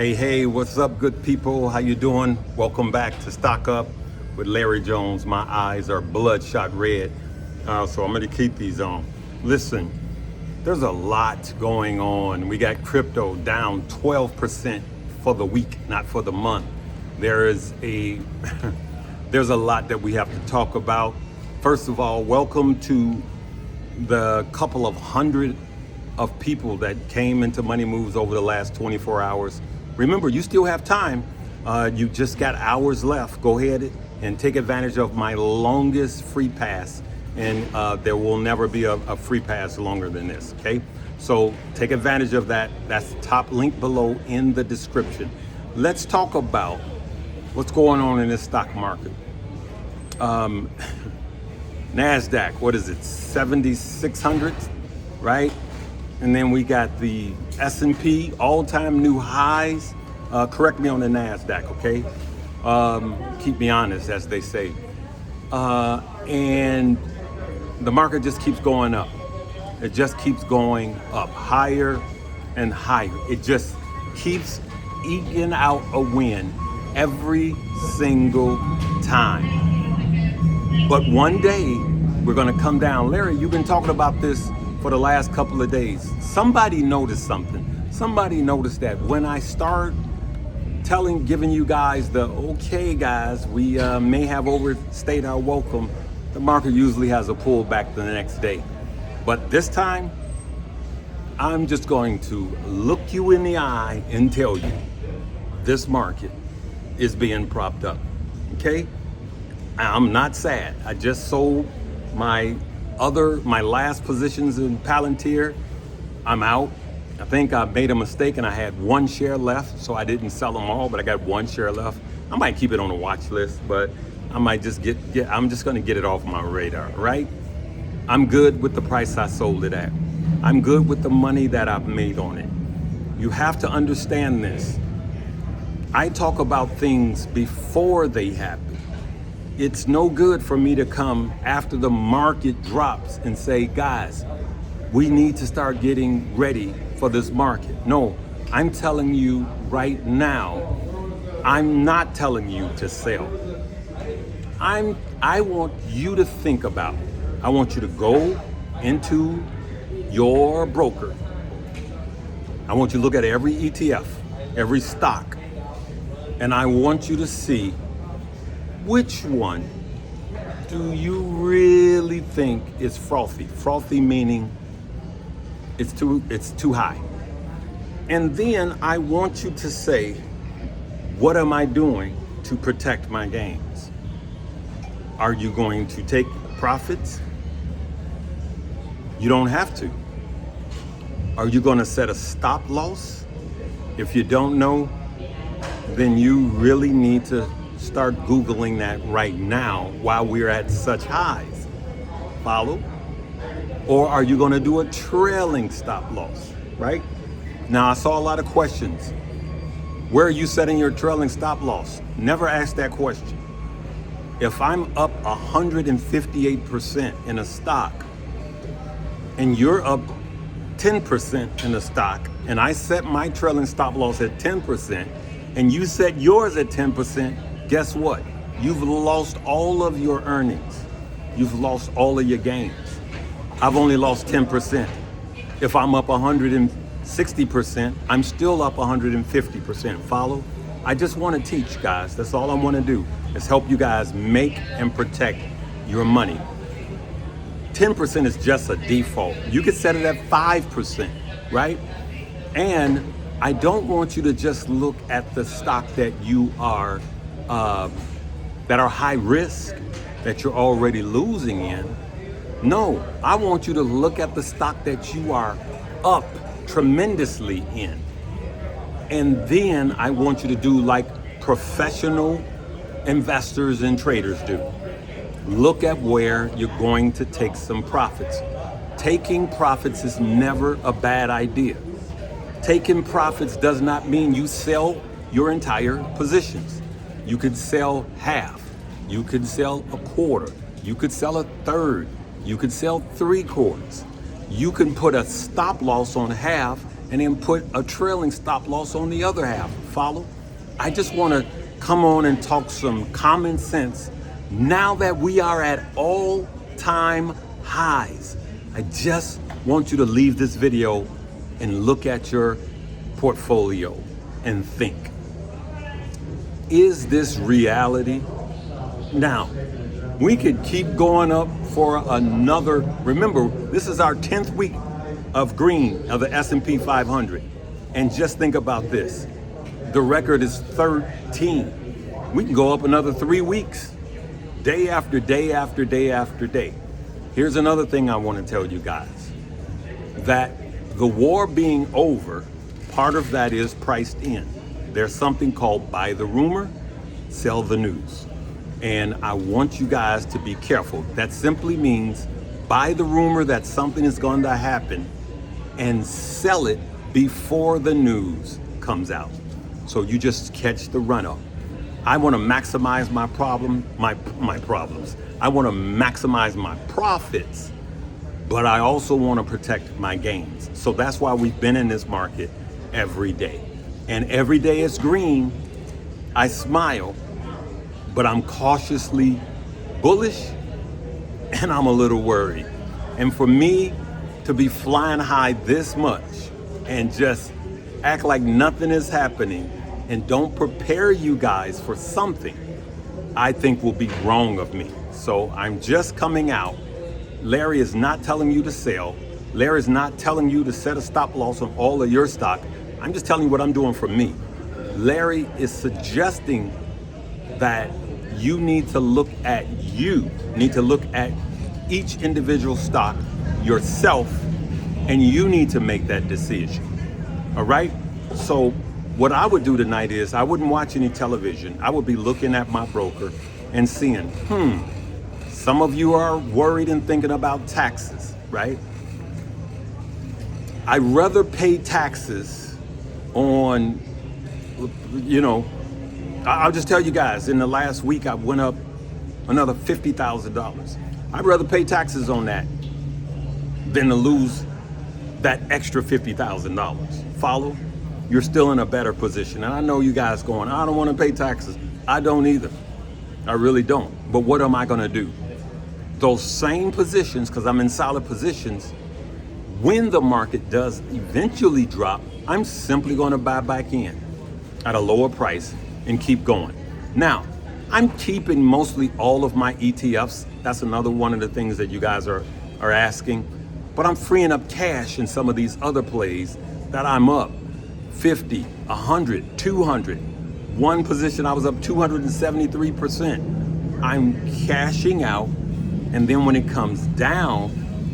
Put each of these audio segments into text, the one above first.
Hey, what's up, good people? How you doing? Welcome back to Stock Up with Larry Jones. My eyes are bloodshot red, so I'm going to keep these on. Listen, there's a lot going on. We got crypto down 12% for the week, not for the month. There's a lot that we have to talk about. First of all, welcome to the couple of hundred of people that came into Money Moves over the last 24 hours. Remember, you still have time. You just got hours left. Go ahead and take advantage of my longest free pass. And there will never be a free pass longer than this, okay? So take advantage of that. That's the top link below in the description. Let's talk about what's going on in this stock market. NASDAQ, what is it, 7,600, right? And then we got the S&P, all-time new highs. Correct me on the NASDAQ, okay? Keep me honest, as they say. And the market just keeps going up. It just keeps going up higher and higher. It just keeps eking out a win every single time. But one day, we're gonna come down. Larry, you've been talking about this for the last couple of days. Somebody noticed something. Somebody noticed that when I start giving you guys the okay, guys, we may have overstayed our welcome, the market usually has a pullback the next day. But this time, I'm just going to look you in the eye and tell you this market is being propped up, okay? I'm not sad. I just sold my last positions in Palantir. I'm out. I think I made a mistake and I had one share left, so I didn't sell them all, but I got one share left. I might keep it on the watch list, but I might just I'm just gonna get it off my radar, right? I'm good with the price I sold it at. I'm good with the money that I've made on it. You have to understand this. I talk about things before they happen. It's no good for me to come after the market drops and say, guys, we need to start getting ready for this market. No, I'm telling you right now, I'm not telling you to sell. I want you to think about, I want you to go into your broker. I want you to look at every ETF, every stock, and I want you to see which one do you really think is frothy? Frothy meaning it's too high. And then I want you to say, what am I doing to protect my gains? Are you going to take profits? You don't have to. Are you going to set a stop loss? If you don't know, then you really need to start Googling that right now while we're at such highs. Follow? Or are you going to do a trailing stop loss, right? Now, I saw a lot of questions. Where are you setting your trailing stop loss? Never ask that question. If I'm up 158% in a stock and you're up 10% in a stock and I set my trailing stop loss at 10% and you set yours at 10%, guess what? You've lost all of your earnings. You've lost all of your gains. I've only lost 10%. If I'm up 160%, I'm still up 150%. Follow? I just want to teach, guys. That's all I want to do is help you guys make and protect your money. 10% is just a default. You could set it at 5%, right? And I don't want you to just look at the stock that you are that are high risk, that you're already losing in. No, I want you to look at the stock that you are up tremendously in. And then I want you to do like professional investors and traders do. Look at where you're going to take some profits. Taking profits is never a bad idea. Taking profits does not mean you sell your entire positions. You could sell half, you could sell a quarter, you could sell a third, you could sell 3/4. You can put a stop loss on half and then put a trailing stop loss on the other half. Follow? I just want to come on and talk some common sense now that we are at all-time highs. I just want you to leave this video and look at your portfolio and think, is this reality? Now, we could keep going up for another, remember, this is our 10th week of green of the S&P 500. And just think about this. The record is 13. We can go up another 3 weeks, day after day after day after day. Here's another thing I want to tell you guys, that the war being over, part of that is priced in. There's something called buy the rumor, sell the news. And I want you guys to be careful. That simply means buy the rumor that something is going to happen and sell it before the news comes out. So you just catch the run up. I want to maximize my problems. I want to maximize my profits, but I also want to protect my gains. So that's why we've been in this market every day. And every day it's green, I smile, but I'm cautiously bullish and I'm a little worried. And for me to be flying high this much and just act like nothing is happening and don't prepare you guys for something, I think will be wrong of me. So I'm just coming out. Larry is not telling you to sell. Larry is not telling you to set a stop loss on all of your stock. I'm just telling you what I'm doing for me. Larry is suggesting that you need to look at each individual stock yourself, and you need to make that decision. All right? So what I would do tonight is I wouldn't watch any television. I would be looking at my broker and seeing, some of you are worried and thinking about taxes, right? I'd rather pay taxes on, I'll just tell you guys, in the last week, I went up another $50,000. I'd rather pay taxes on that than to lose that extra $50,000. Follow? You're still in a better position. And I know you guys going, I don't want to pay taxes. I don't either. I really don't. But what am I going to do? Those same positions, because I'm in solid positions, when the market does eventually drop, I'm simply going to buy back in at a lower price and keep going. Now, I'm keeping mostly all of my ETFs. That's another one of the things that you guys are asking. But I'm freeing up cash in some of these other plays that I'm up 50, 100, 200. One position I was up 273%. I'm cashing out, and then when it comes down,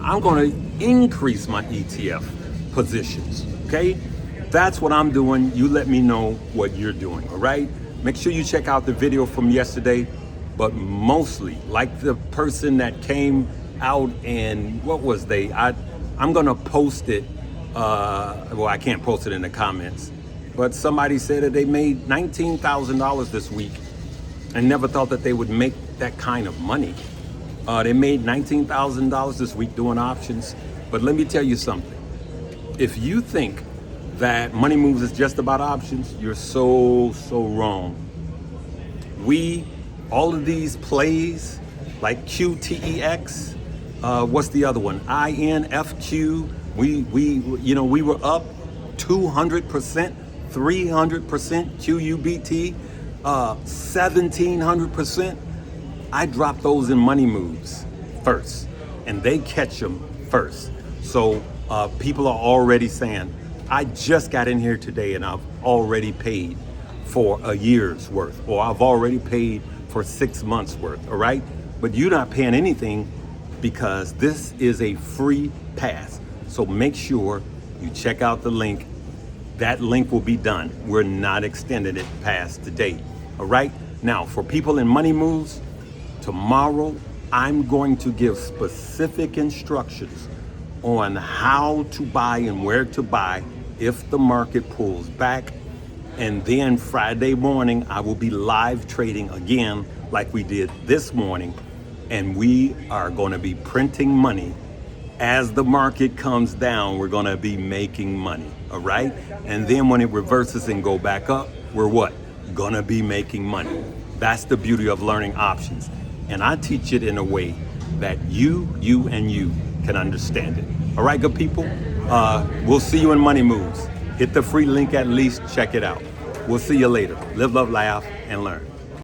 I'm going to increase my ETF positions, okay? That's what I'm doing. You let me know what you're doing, all right? Make sure you check out the video from yesterday, but mostly, like the person that came out and what was they? I'm gonna post it, well, I can't post it in the comments, but somebody said that they made $19,000 this week and never thought that they would make that kind of money. They made $19,000 this week doing options. But let me tell you something. If you think that Money Moves is just about options, you're so wrong. All of these plays, like QTEX, what's the other one? INFQ, we were up 200%, 300%, QUBT, 1700%. I drop those in Money Moves first, and they catch them first. So people are already saying, I just got in here today and I've already paid for a year's worth, or I've already paid for 6 months worth, all right? But you're not paying anything because this is a free pass. So make sure you check out the link. That link will be done. We're not extending it past today, all right? Now, for people in Money Moves, tomorrow, I'm going to give specific instructions on how to buy and where to buy if the market pulls back. And then Friday morning, I will be live trading again like we did this morning. And we are going to be printing money As the market comes down, we're going to be making money, all right? And then when it reverses and go back up, we're what? Going to be making money. That's the beauty of learning options. And I teach it in a way that you can understand it. All right, good people? We'll see you in Money Moves. Hit the free link at least, check it out. We'll see you later. Live, love, laugh, and learn.